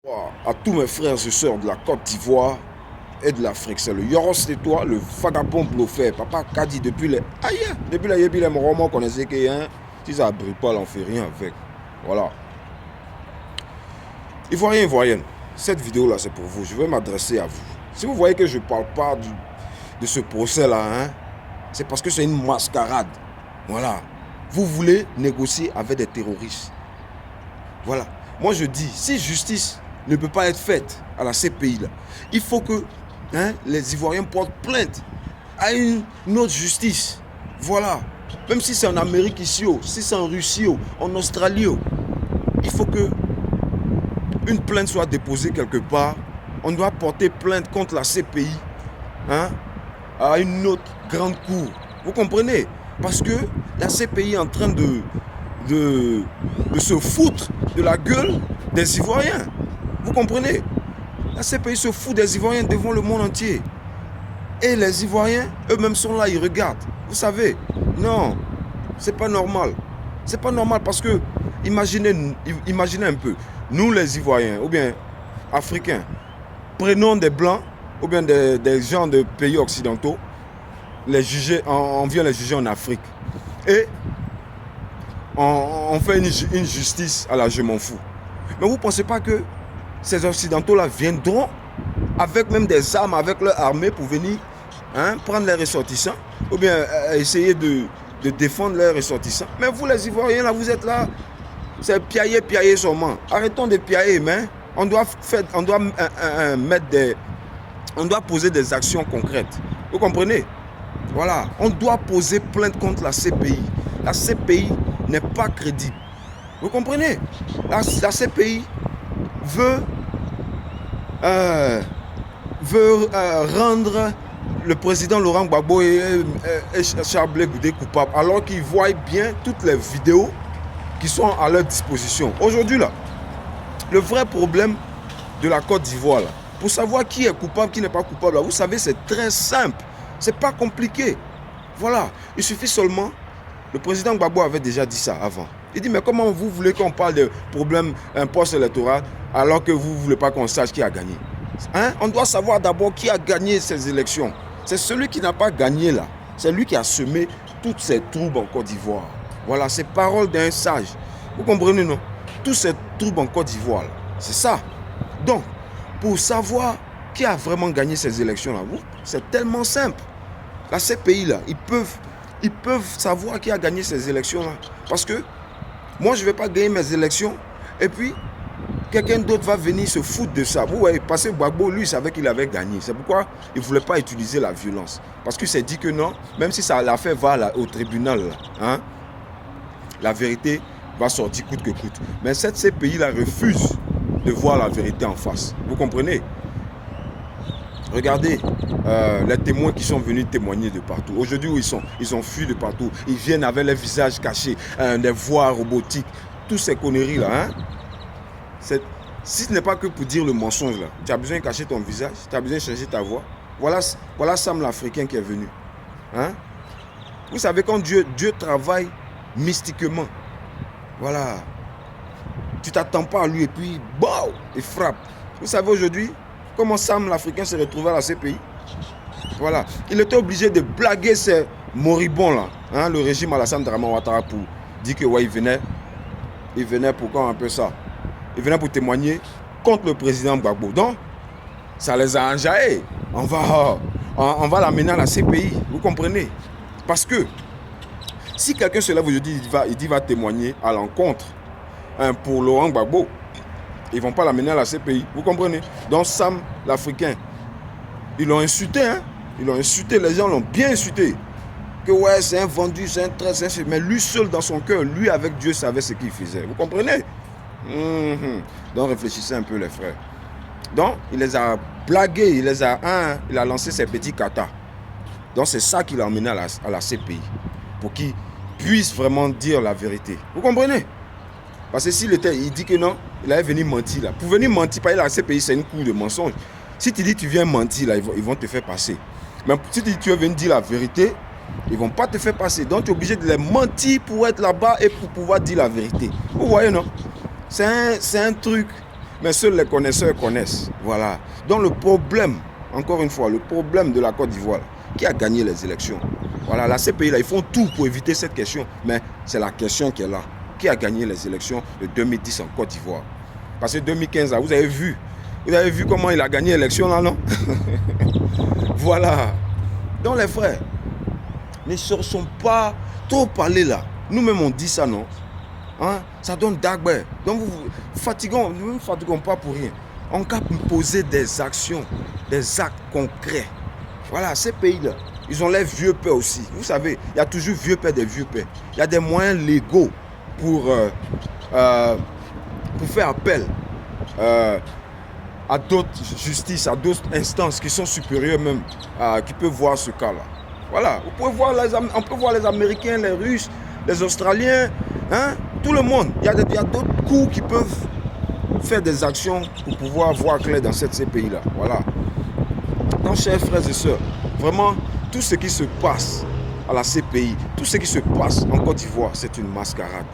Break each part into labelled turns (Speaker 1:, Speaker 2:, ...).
Speaker 1: À tous mes frères et sœurs de la Côte d'Ivoire et de l'Afrique, c'est le Yoros c'est toi, le vagabond bluffé. Papa Kadi depuis les aïe, depuis la yébi les moromons connaissaient que hein, si ça brille pas, on fait rien avec. Voilà. Ivoiriens, Ivoiriennes, cette vidéo là c'est pour vous. Je vais m'adresser à vous. Si vous voyez que je parle pas de ce procès là, hein, c'est parce que c'est une mascarade. Voilà. Vous voulez négocier avec des terroristes. Voilà. Moi je dis, si justice ne peut pas être faite à la CPI là, il faut que les Ivoiriens portent plainte à une autre justice. Voilà. Même si c'est en Amérique ici, si c'est en Russie, en Australie, il faut que une plainte soit déposée quelque part. On doit porter plainte contre la CPI à une autre grande cour. Vous comprenez? Parce que la CPI est en train de se foutre de la gueule des Ivoiriens. Vous comprenez? La CPI se fout des Ivoiriens devant le monde entier. Et les Ivoiriens, eux-mêmes sont là, ils regardent. Vous savez, non, c'est pas normal. C'est pas normal parce que, imaginez un peu, nous les Ivoiriens, ou bien Africains, prenons des Blancs, ou bien des gens de pays occidentaux, on vient les juger en Afrique. Et on fait une justice à la je m'en fous. Mais vous ne pensez pas que ces Occidentaux-là viendront avec même des armes, avec leur armée pour venir prendre les ressortissants ou bien essayer de défendre leurs ressortissants? Mais vous les Ivoiriens, là, vous êtes là, c'est piailler seulement. Arrêtons de piailler, mais on doit poser des actions concrètes. Vous comprenez? Voilà, on doit poser plainte contre la CPI. La CPI n'est pas crédible. Vous comprenez? La CPI veut rendre le président Laurent Gbagbo et Charles Blé Goudé coupables, alors qu'ils voient bien toutes les vidéos qui sont à leur disposition. Aujourd'hui, là, le vrai problème de la Côte d'Ivoire, pour savoir qui est coupable, qui n'est pas coupable, là, vous savez, c'est très simple. C'est pas compliqué. Voilà. Il suffit seulement. Le président Gbagbo avait déjà dit ça avant. Il dit, mais comment vous voulez qu'on parle de problème post-électoral alors que vous ne voulez pas qu'on sache qui a gagné? On doit savoir d'abord qui a gagné ces élections. C'est celui qui n'a pas gagné là. C'est lui qui a semé toutes ces troubles en Côte d'Ivoire. Voilà, c'est paroles d'un sage. Vous comprenez, non? Tous ces troubles en Côte d'Ivoire, c'est ça. Donc, pour savoir qui a vraiment gagné ces élections-là, c'est tellement simple. La CPI, là, ils peuvent savoir qui a gagné ces élections-là. Parce que moi, je ne vais pas gagner mes élections. Et puis, quelqu'un d'autre va venir se foutre de ça. Vous voyez, parce que Gbagbo, lui, savait qu'il avait gagné. C'est pourquoi il ne voulait pas utiliser la violence. Parce qu'il s'est dit que non, même si l'affaire va au tribunal, là, la vérité va sortir coûte que coûte. Mais cette CPI-là refuse de voir la vérité en face. Vous comprenez? Regardez les témoins qui sont venus témoigner de partout. Aujourd'hui, où ils ont fui de partout. Ils viennent avec les visages cachés, des voix robotiques, toutes ces conneries-là. Si ce n'est pas que pour dire le mensonge, là, tu as besoin de cacher ton visage, tu as besoin de changer ta voix. Voilà Sam l'Africain qui est venu. Vous savez, quand Dieu travaille mystiquement, voilà, tu ne t'attends pas à lui et puis, bon, il frappe. Vous savez aujourd'hui comment Sam l'Africain s'est retrouvé à la CPI? Voilà. Il était obligé de blaguer ces moribonds là, le régime Alassane Dramane Ouattara, pour dire que ouais, il venait pour quand un peu ça. Il venait pour témoigner contre le président Gbagbo. Donc, ça les a enjaillés. On va l'amener à la CPI. Vous comprenez? Parce que si quelqu'un se lève aujourd'hui, il va témoigner à l'encontre pour Laurent Gbagbo, ils ne vont pas l'amener à la CPI. Vous comprenez? Donc Sam l'Africain, ils l'ont insulté. Ils l'ont insulté, les gens l'ont bien insulté. Que ouais, c'est un vendu, c'est un traître, mais lui seul dans son cœur, lui avec Dieu savait ce qu'il faisait. Vous comprenez? Donc réfléchissez un peu les frères. Donc il les a blagués, il a lancé ses petits katas. Donc c'est ça qu'il a emmené à la CPI. Pour qu'il puisse vraiment dire la vérité. Vous comprenez? Parce que il dit que non, il allait venir mentir là. Pour venir mentir, par la CPI, c'est une cour de mensonge. Si tu dis que tu viens mentir là, ils vont te faire passer. Mais si tu dis que tu viens dire la vérité, ils ne vont pas te faire passer. Donc tu es obligé de les mentir pour être là-bas et pour pouvoir dire la vérité. Vous voyez, non? C'est un truc Mais seuls les connaisseurs connaissent. Voilà. Donc le problème, encore une fois, le problème de la Côte d'Ivoire, qui a gagné les élections? Voilà, la CPI, là, ils font tout pour éviter cette question. Mais c'est la question qui est là. Qui a gagné les élections de 2010 en Côte d'Ivoire? Parce que 2015, là, vous avez vu comment il a gagné l'élection, là, non? Voilà. Donc les frères, ne cherchons pas trop parler là. Nous-mêmes, on dit ça, non? Hein? Ça donne d'agber. Donc, nous ne fatiguons pas pour rien. On peut poser des actions, des actes concrets. Voilà, ces pays-là, ils ont les vieux pères aussi. Vous savez, il y a toujours vieux pères des vieux pères. Il y a des moyens légaux pour faire appel à d'autres justices, à d'autres instances qui sont supérieures même, qui peuvent voir ce cas-là. Voilà, on peut voir les Américains, les Russes, les Australiens, hein, tout le monde. Il y a d'autres cours qui peuvent faire des actions pour pouvoir voir clair dans ces pays-là. Voilà. Donc, chers frères et sœurs, vraiment, tout ce qui se passe à la CPI, tout ce qui se passe en Côte d'Ivoire, c'est une mascarade.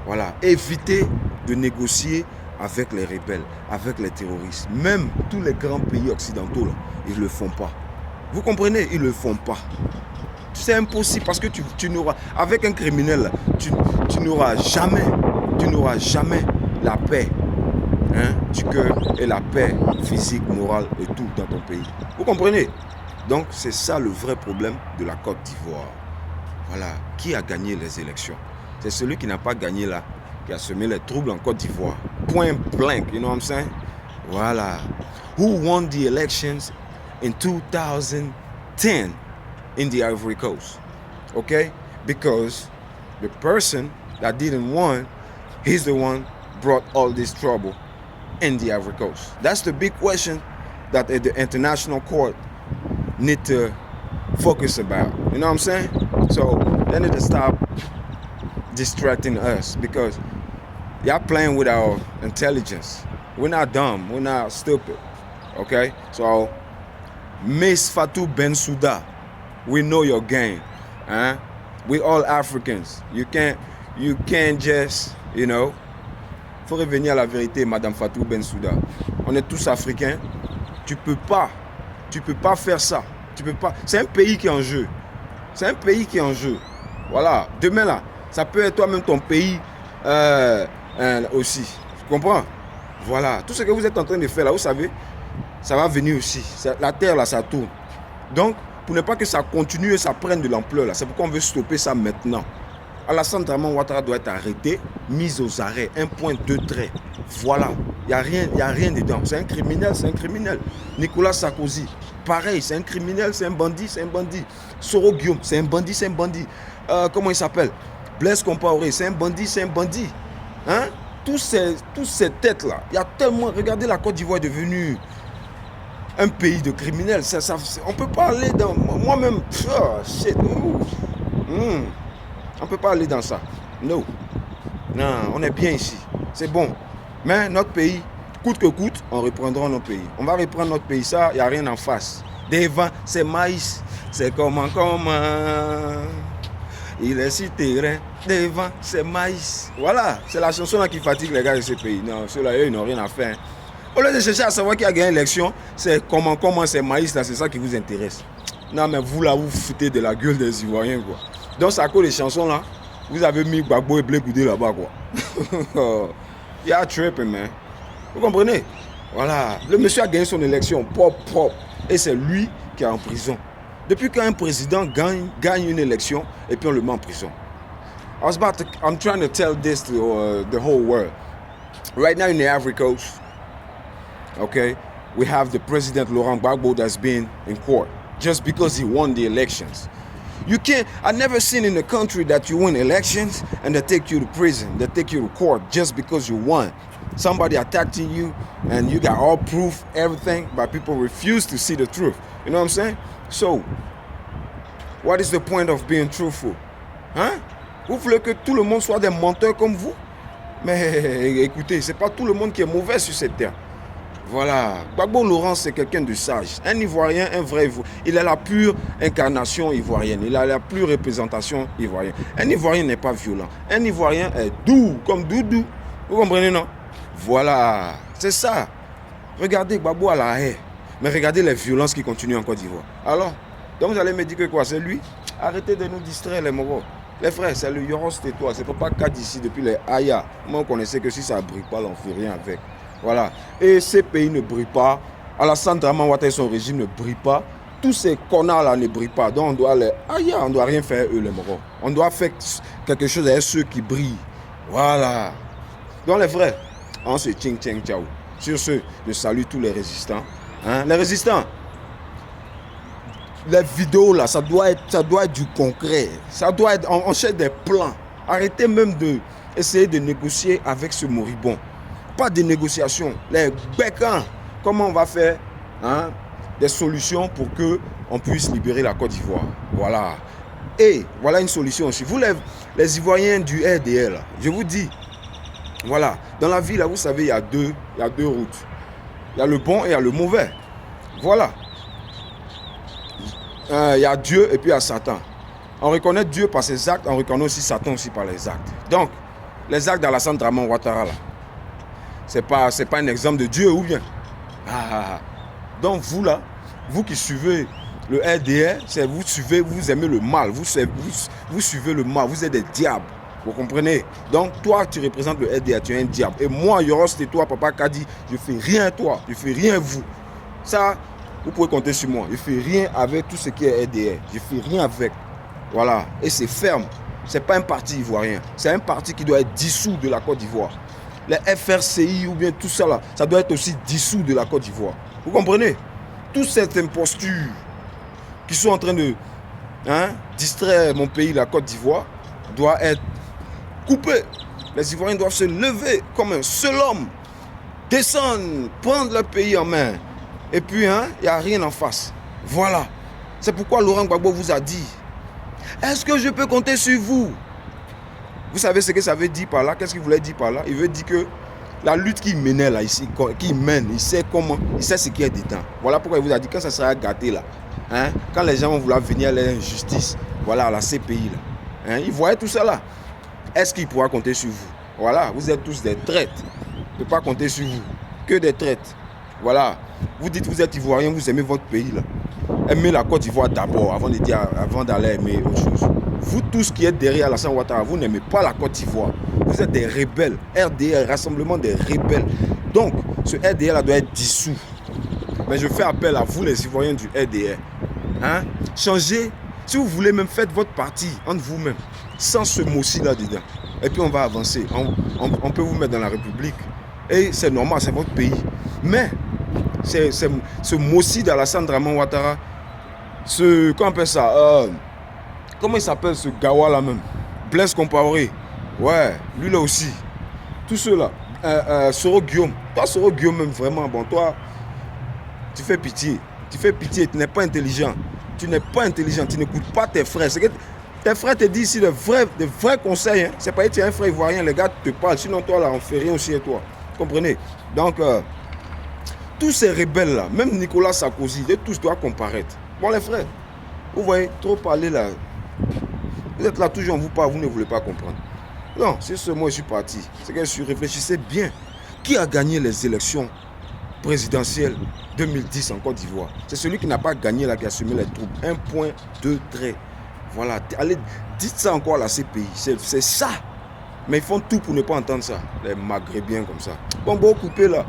Speaker 1: Voilà. Évitez de négocier avec les rebelles, avec les terroristes. Même tous les grands pays occidentaux, là, ils ne le font pas. Vous comprenez? Ils ne le font pas. C'est impossible parce que tu n'auras, avec un criminel, tu n'auras jamais la paix, hein, du cœur et la paix physique, morale et tout dans ton pays. Vous comprenez? Donc c'est ça le vrai problème de la Côte d'Ivoire. Voilà. Qui a gagné les élections? C'est celui qui n'a pas gagné là, qui a semé les troubles en Côte d'Ivoire. Point blank, you know what I'm saying? Voilà. Who won the elections in 2010 in the Ivory Coast? Okay? Because the person that didn't win, he's the one brought all this trouble in the Ivory Coast. That's the big question that the international court need to focus about. You know what I'm saying? So they need to stop distracting us because y'all playing with our intelligence. We're not dumb. We're not stupid. Okay? So, Miss Fatou Bensouda, we know your game. Huh? We all Africans. You can't just, you know. Faut revenir à la vérité, Madame Fatou Bensouda. On est tous africains. Tu peux pas faire ça. Tu peux pas. C'est un pays qui est en jeu. C'est un pays qui est en jeu. Voilà. Demain là, ça peut être toi-même ton pays aussi. Tu comprends? Voilà. Tout ce que vous êtes en train de faire là, vous savez, ça va venir aussi. La terre là, ça tourne. Donc, pour ne pas que ça continue et ça prenne de l'ampleur là, c'est pourquoi on veut stopper ça maintenant. Alassane Draman Ouattara doit être arrêté, mis aux arrêts, 1,2 traits. Voilà. Il n'y a rien dedans. C'est un criminel, c'est un criminel. Nicolas Sarkozy, pareil, c'est un criminel, c'est un bandit, c'est un bandit. Soro Guillaume, c'est un bandit, c'est un bandit. Comment il s'appelle? Blaise Compaoré, c'est un bandit, c'est un bandit. Hein? Tous ces têtes-là, il y a tellement... Regardez, la Côte d'Ivoire est devenue un pays de criminels. On ne peut pas aller dans... Moi-même, shit. On ne peut pas aller dans ça. Non. Non, on est bien ici. C'est bon. Mais notre pays, coûte que coûte, on reprendra notre pays. On va reprendre notre pays. Ça, il n'y a rien en face. Devant, c'est maïs. C'est comment. Il est si terrain. Devant, c'est maïs. Voilà. C'est la chanson là qui fatigue les gars de ce pays. Non, ceux-là, eux, ils n'ont rien à faire. Au lieu de chercher à savoir qui a gagné l'élection, c'est comment c'est maïs là, c'est ça qui vous intéresse. Non, mais vous là, vous foutez de la gueule des Ivoiriens, quoi. Donc, c'est à cause des chansons là, vous avez mis Gbagbo et Blé Goudé là-bas, quoi. Il y a tripping, man. Vous comprenez? Voilà. Le monsieur a gagné son élection propre. Et c'est lui qui est en prison. Depuis qu'un président gagne une élection, et puis on le met en prison. I'm trying to tell this to the whole world. Right now in the Ivory Coast, okay, we have the president Laurent Gbagbo that's been in court just because he won the elections. I never seen in a country that you win elections and they take you to prison, they take you to court just because you won. Somebody attacking you and you got all proof, everything, but people refuse to see the truth. You know what I'm saying? So, what is the point of being truthful? Hein? Vous voulez que tout le monde soit des menteurs comme vous? Mais écoutez, c'est pas tout le monde qui est mauvais sur cette terre. Voilà. Gbagbo Laurent, c'est quelqu'un de sage. Un Ivoirien, un vrai Ivoirien. Il a la pure incarnation ivoirienne. Il a la pure représentation ivoirienne. Un Ivoirien n'est pas violent. Un Ivoirien est doux, comme Doudou. Vous comprenez, non? Voilà. C'est ça. Regardez Gbagbo à la haie. Mais regardez les violences qui continuent en Côte d'Ivoire. Alors, donc vous allez me dire que quoi? C'est lui? Arrêtez de nous distraire les Mogos. Les frères, c'est le Yoros tais-toi. C'est pas qu'à d'ici depuis les Aya. Moi, on connaissait que si ça ne brille pas, on ne fait rien avec. Voilà. Et ces pays ne brillent pas. Alassane Draman Ouattara, son régime ne brille pas. Tous ces connards-là ne brillent pas. Donc on doit les... on ne doit rien faire eux, les Mogos. On doit faire quelque chose avec ceux qui brillent. Voilà. Donc les frères, on se tching tching ciao. Sur ce, je salue tous les résistants. Hein? Les résistants, les vidéos là, ça doit être du concret. Ça doit être, on cherche des plans. Arrêtez même d'essayer de négocier avec ce moribond. Pas de négociation. Les bécans, comment on va faire des solutions pour qu'on puisse libérer la Côte d'Ivoire. Voilà. Et voilà une solution aussi. Vous les Ivoiriens du RDL, je vous dis, voilà, dans la vie là, vous savez, il y a deux routes. Il y a le bon et il y a le mauvais. Voilà. Il y a Dieu et puis il y a Satan. On reconnaît Dieu par ses actes, on reconnaît aussi Satan aussi par les actes. Donc, les actes d'Alassane Draman Ouattara là, c'est pas un exemple de Dieu ou bien. Donc vous là, vous qui suivez le RDR, vous aimez le mal, vous suivez le mal, vous êtes des diables. Vous comprenez? Donc toi tu représentes le RDR, tu es un diable. Et moi, Yoros, c'est toi, Papa Kadi, je fais rien à toi, je fais rien à vous. Ça, vous pouvez compter sur moi. Je fais rien avec tout ce qui est RDR. Je fais rien avec. Voilà. Et c'est ferme. C'est pas un parti ivoirien. C'est un parti qui doit être dissous de la Côte d'Ivoire. Les FRCI ou bien tout ça là, ça doit être aussi dissous de la Côte d'Ivoire. Vous comprenez? Toutes ces impostures qui sont en train de distraire mon pays, la Côte d'Ivoire, doit être coupées. Les Ivoiriens doivent se lever comme un seul homme, descendre, prendre leur pays en main. Et puis, il n'y a rien en face. Voilà. C'est pourquoi Laurent Gbagbo vous a dit, est-ce que je peux compter sur vous? Vous savez ce que ça veut dire par là? Qu'est-ce qu'il voulait dire par là? Il veut dire que la lutte qu'il menait là, ici, qu'il mène, il sait comment, il sait ce qui est dedans. Voilà pourquoi il vous a dit, quand ça sera gâté là, quand les gens vont vouloir venir à l'injustice, voilà, à la CPI là, il voyait tout ça là. Est-ce qu'il pourra compter sur vous? Voilà, vous êtes tous des traites. Il ne peut pas compter sur vous. Que des traites. Voilà. Vous dites que vous êtes Ivoirien, vous aimez votre pays là. Aimez la Côte d'Ivoire d'abord, avant d'aller aimer autre chose. Vous tous qui êtes derrière Alassane Ouattara, vous n'aimez pas la Côte d'Ivoire. Vous êtes des rebelles. RDR, Rassemblement des rebelles. Donc, ce RDR là doit être dissous. Mais je fais appel à vous les Ivoiriens du RDR. Changez. Si vous voulez même, faites votre parti entre vous-même. Sans ce mot-ci là dedans. Et puis on va avancer. On peut vous mettre dans la République. Et c'est normal, c'est votre pays. Mais, ce mot-ci d'Alassane Draman Ouattara, comment on appelle ça? Comment il s'appelle ce gawa là même? Blaise Compaoré. Ouais, lui là aussi. Tous ceux-là. Soro Guillaume. Toi, Soro Guillaume même, vraiment, bon, toi, tu fais pitié. Tu fais pitié, tu n'es pas intelligent. Tu n'es pas intelligent, tu n'écoutes pas tes frères. C'est que tes frères te disent ici de vrais conseils. C'est pas que tu es un frère ivoirien, les gars te parlent. Sinon, toi, là, on fait rien aussi à toi. Vous comprenez? Donc, tous ces rebelles là, même Nicolas Sarkozy, ils tous doivent comparaître. Bon, les frères, vous voyez, trop parler là. Vous êtes là, toujours on vous parle, vous ne voulez pas comprendre. Non, c'est ce mois je suis parti. C'est que je réfléchissais bien. Qui a gagné les élections présidentielles 2010 en Côte d'Ivoire? C'est celui qui n'a pas gagné là, qui a semé les troubles. 1 point, 2 traits. Voilà, allez, dites ça encore à la CPI. C'est ça. Mais ils font tout pour ne pas entendre ça. Les Maghrébiens comme ça. Bon, coupez là.